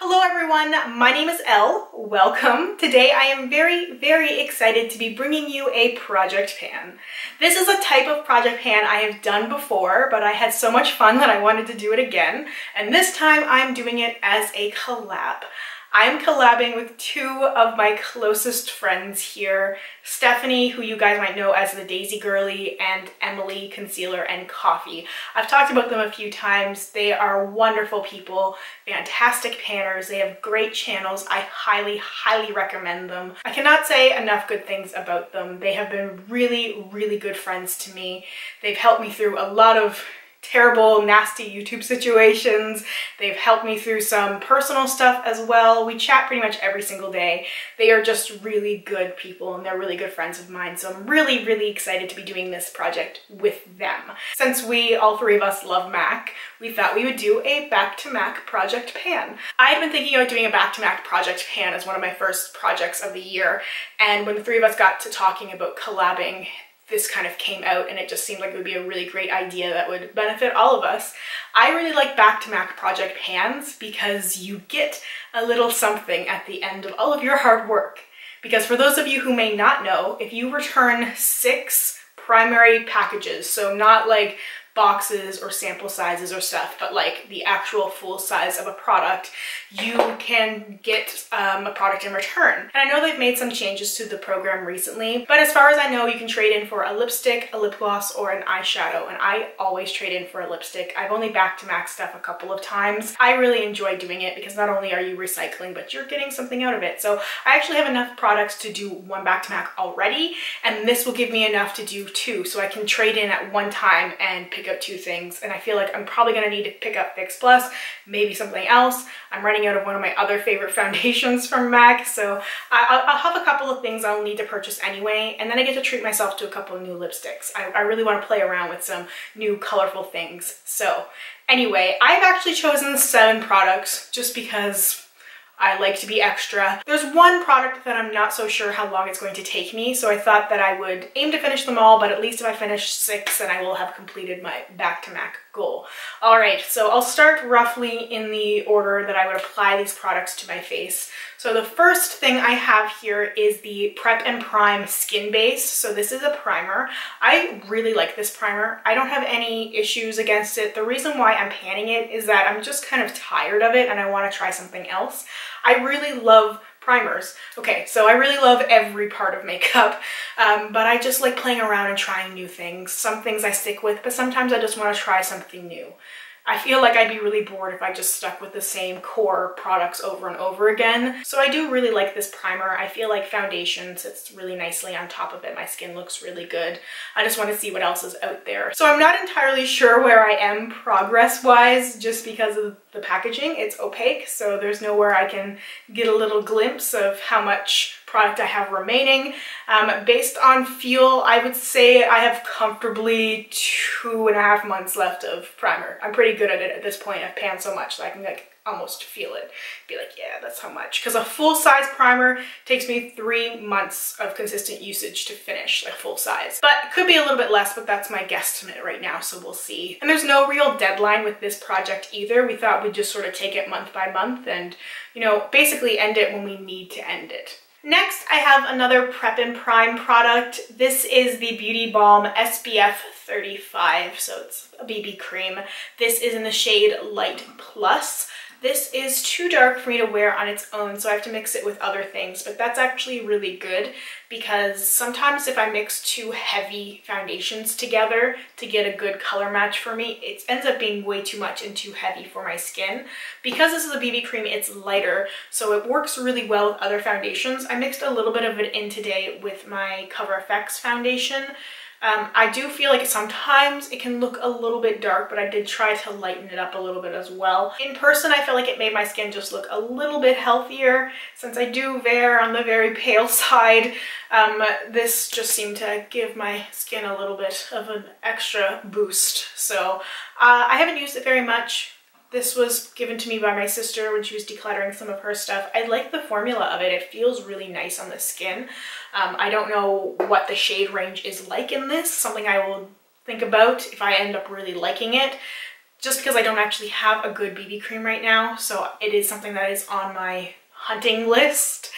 Hello everyone, my name is Elle. Welcome. Today I am very excited to be bringing you a project pan. This is a type of project pan I have done before, but I had so much fun that I wanted to do it again. And this time I'm doing it as a collab. I'm collabing with two of my closest friends here, Stephanie, who you guys might know as the Daisy Girly, and Emily, Concealer and Coffee. I've talked about them a few times. They are wonderful people, fantastic panners. They have great channels. I highly recommend them. I cannot say enough good things about them. They have been really good friends to me. They've helped me through a lot of terrible, nasty YouTube situations. They've helped me through some personal stuff as well. We chat pretty much every single day. They are just really good people and they're really good friends of mine. So I'm really excited to be doing this project with them. Since we, all three of us, love MAC, we thought we would do a BacktoMAC project pan. I had been thinking about doing a BacktoMAC project pan as one of my first projects of the year. And when the three of us got to talking about collabing, this kind of came out and it just seemed like it would be a really great idea that would benefit all of us. I really like BacktoMAC project pans because you get a little something at the end of all of your hard work. Because for those of you who may not know, if you return 6 primary packages, so not like boxes or sample sizes or stuff, but like the actual full size of a product, you can get a product in return. And I know they've made some changes to the program recently, but as far as I know, you can trade in for a lipstick, a lip gloss, or an eyeshadow, and I always trade in for a lipstick. I've only BacktoMAC stuff a couple of times. I really enjoy doing it because not only are you recycling, but you're getting something out of it. So I actually have enough products to do 1 BacktoMAC already, and this will give me enough to do 2, so I can trade in at one time and pick up 2 things. And I feel like I'm probably gonna need to pick up Fix Plus, maybe something else. I'm running out of one of my other favorite foundations from MAC, so I'll have a couple of things I'll need to purchase anyway, and then I get to treat myself to a couple of new lipsticks. I really want to play around with some new colorful things. So anyway, I've actually chosen 7 products just because I like to be extra. There's one product that I'm not so sure how long it's going to take me, so I thought that I would aim to finish them all, but at least if I finish 6, then I will have completed my BacktoMAC goal. All right, so I'll start roughly in the order that I would apply these products to my face. So the first thing I have here is the Prep and Prime Skin Base. So this is a primer. I really like this primer. I don't have any issues against it. The reason why I'm panning it is that I'm just kind of tired of it and I want to try something else. I really love primers. Okay, so I really love every part of makeup, but I just like playing around and trying new things. Some things I stick with, but sometimes I just want to try something new. I feel like I'd be really bored if I just stuck with the same core products over and over again. So I do really like this primer. I feel like foundation sits really nicely on top of it. My skin looks really good. I just want to see what else is out there. So I'm not entirely sure where I am progress-wise just because of the packaging. It's opaque, so there's nowhere I can get a little glimpse of how much product I have remaining. Based on feel, I would say I have comfortably 2.5 months left of primer. I'm pretty good at it at this point. I've panned so much that I can like almost feel it. Be like, yeah, that's how much. Because a full-size primer takes me 3 months of consistent usage to finish, like full size. But it could be a little bit less, but that's my guesstimate right now, so we'll see. And there's no real deadline with this project either. We thought we'd just sort of take it month by month and, you know, basically end it when we need to end it. Next, I have another Prep and Prime product. This is the Beauty Balm SPF 35, so it's a BB cream. This is in the shade Light Plus. This is too dark for me to wear on its own, so I have to mix it with other things, but that's actually really good because sometimes if I mix 2 heavy foundations together to get a good color match for me, it ends up being way too much and too heavy for my skin. Because this is a BB cream, it's lighter, so it works really well with other foundations. I mixed a little bit of it in today with my Cover FX foundation. I do feel like sometimes it can look a little bit dark, but I did try to lighten it up a little bit as well. In person, I feel like it made my skin just look a little bit healthier. Since I do veer on the very pale side, this just seemed to give my skin a little bit of an extra boost. So I haven't used it very much. This was given to me by my sister when she was decluttering some of her stuff. I like the formula of it. It feels really nice on the skin. I don't know what the shade range is like in this, something I will think about if I end up really liking it. just because I don't actually have a good BB cream right now. So it is something that is on my hunting list.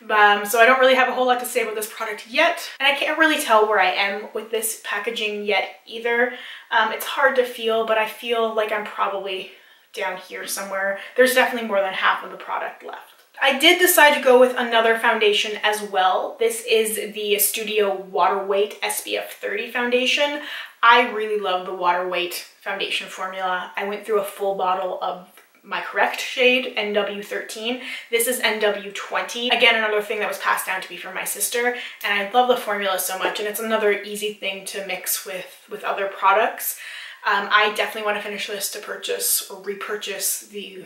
So I don't really have a whole lot to say about this product yet. And I can't really tell where I am with this packaging yet either. It's hard to feel, but I feel like I'm probably down here somewhere. There's definitely more than half of the product left. I did decide to go with another foundation as well. This is the Studio Waterweight SPF 30 foundation. I really love the Waterweight foundation formula. I went through a full bottle of my correct shade, NW13. This is NW20. Again, another thing that was passed down to me from my sister, and I love the formula so much, and it's another easy thing to mix with other products. I definitely want to finish this to purchase or repurchase the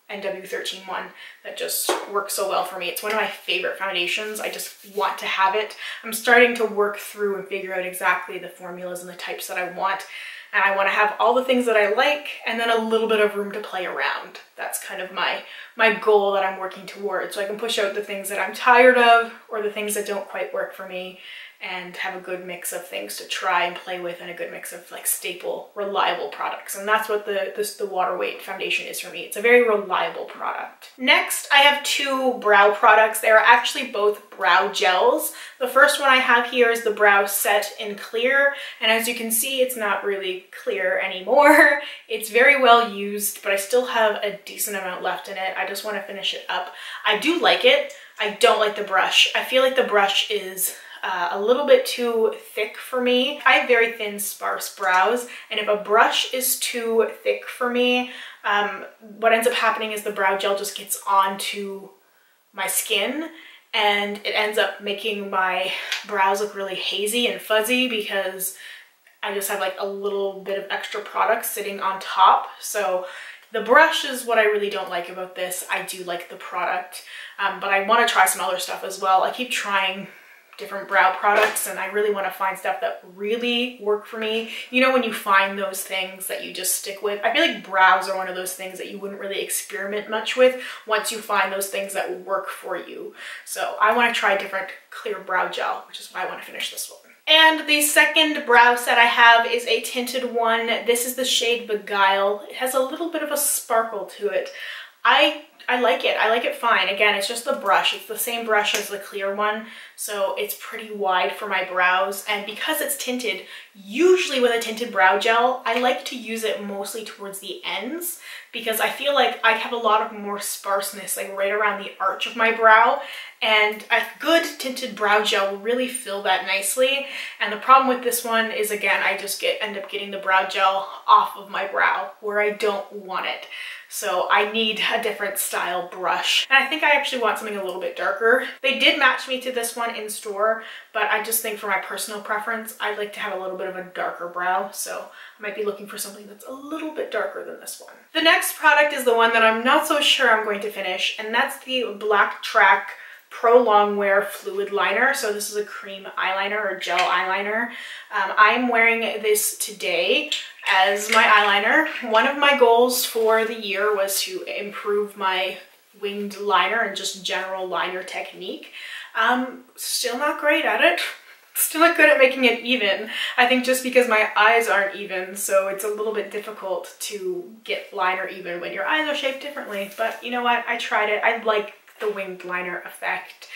NW13 one that just works so well for me. It's one of my favorite foundations. I just want to have it. I'm starting to work through and figure out exactly the formulas and the types that I want. And I want to have all the things that I like and then a little bit of room to play around. That's kind of my goal that I'm working towards. So I can push out the things that I'm tired of or the things that don't quite work for me and have a good mix of things to try and play with and a good mix of like staple, reliable products. And that's what the Waterweight foundation is for me. It's a very reliable product. Next, I have two brow products. They are actually both brow gels. The first one I have here is the Brow Set in Clear. And as you can see, it's not really clear anymore. It's very well used, but I still have a decent amount left in it. I just want to finish it up. I do like it. I don't like the brush. I feel like the brush is a little bit too thick for me. I have very thin, sparse brows, and if a brush is too thick for me, what ends up happening is the brow gel just gets onto my skin, and it ends up making my brows look really hazy and fuzzy because I just have like a little bit of extra product sitting on top. So the brush is what I really don't like about this. I do like the product, but I want to try some other stuff as well. I keep trying different brow products and I really want to find stuff that really work for me. You know, when you find those things that you just stick with. I feel like brows are one of those things that you wouldn't really experiment much with once you find those things that work for you. So I want to try different clear brow gel, which is why I want to finish this one. And the second brow set I have is a tinted one. This is the shade Beguille. It has a little bit of a sparkle to it. I like it. I like it fine. Again, it's just the brush. It's the same brush as the clear one, so it's pretty wide for my brows. And because it's tinted, usually with a tinted brow gel, I like to use it mostly towards the ends because I feel like I have a lot of more sparseness like right around the arch of my brow, and a good tinted brow gel will really fill that nicely. And the problem with this one is, again, I just end up getting the brow gel off of my brow where I don't want it. So I need a different style brush. And I think I actually want something a little bit darker. They did match me to this one in store, but I just think for my personal preference, I'd like to have a little bit of a darker brow. So I might be looking for something that's a little bit darker than this one. The next product is the one that I'm not so sure I'm going to finish, and that's the Blacktrack Pro Longwear Fluid Liner. So this is a cream eyeliner or gel eyeliner. I'm wearing this today as my eyeliner. One of my goals for the year was to improve my winged liner and just general liner technique. Still not great at it. Still not good at making it even. I think just because my eyes aren't even, so it's a little bit difficult to get liner even when your eyes are shaped differently. But you know what? I tried it. I like the winged liner effect.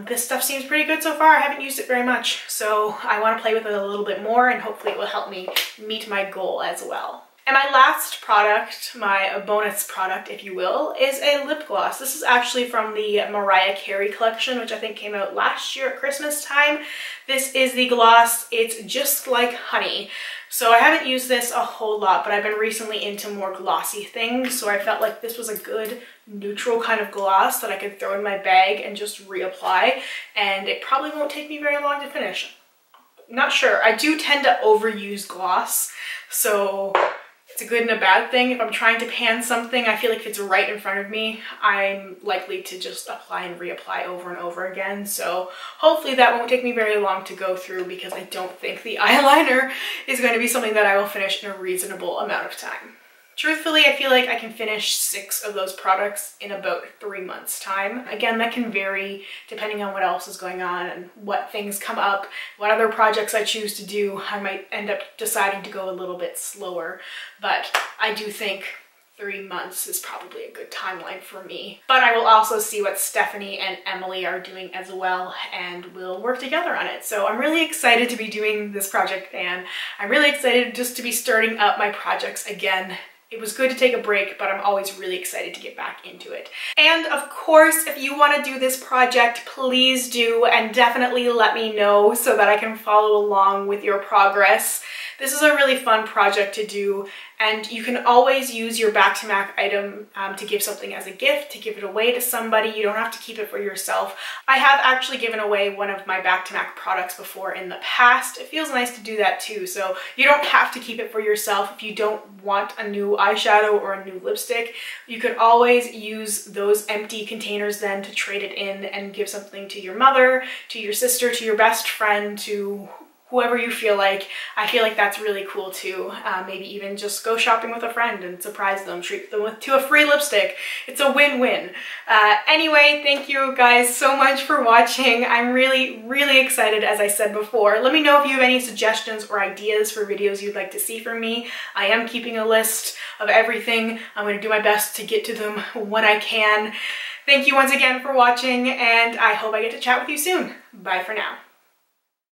This stuff seems pretty good so far. I haven't used it very much, so I want to play with it a little bit more and hopefully it will help me meet my goal as well. And my last product, my bonus product if you will, is a lip gloss. This is actually from the Mariah Carey collection, which I think came out last year at Christmas time. This is the gloss It's Just Like Honey. So I haven't used this a whole lot, but I've been recently into more glossy things, so I felt like this was a good neutral kind of gloss that I could throw in my bag and just reapply, and it probably won't take me very long to finish. Not sure. I do tend to overuse gloss, so it's a good and a bad thing. If I'm trying to pan something, I feel like if it's right in front of me, I'm likely to just apply and reapply over and over again. So hopefully that won't take me very long to go through because I don't think the eyeliner is going to be something that I will finish in a reasonable amount of time. Truthfully, I feel like I can finish 6 of those products in about 3 months time. Again, that can vary depending on what else is going on and what things come up, what other projects I choose to do. I might end up deciding to go a little bit slower, but I do think 3 months is probably a good timeline for me. But I will also see what Stephanie and Emily are doing as well, and we'll work together on it. So I'm really excited to be doing this project pan. I'm really excited just to be starting up my projects again. It was good to take a break, but I'm always really excited to get back into it. And of course, if you want to do this project, please do, and definitely let me know so that I can follow along with your progress. This is a really fun project to do, and you can always use your BacktoMAC item to give something as a gift, to give it away to somebody. You don't have to keep it for yourself. I have actually given away one of my BacktoMAC products before in the past. It feels nice to do that too, so you don't have to keep it for yourself. If you don't want a new eyeshadow or a new lipstick, you could always use those empty containers then to trade it in and give something to your mother, to your sister, to your best friend, to whoever you feel like. I feel like that's really cool too. Maybe even just go shopping with a friend and surprise them, treat them to a free lipstick. It's a win-win. Anyway, thank you guys so much for watching. I'm really, really excited, as I said before. Let me know if you have any suggestions or ideas for videos you'd like to see from me. I am keeping a list of everything. I'm going to do my best to get to them when I can. Thank you once again for watching, and I hope I get to chat with you soon. Bye for now.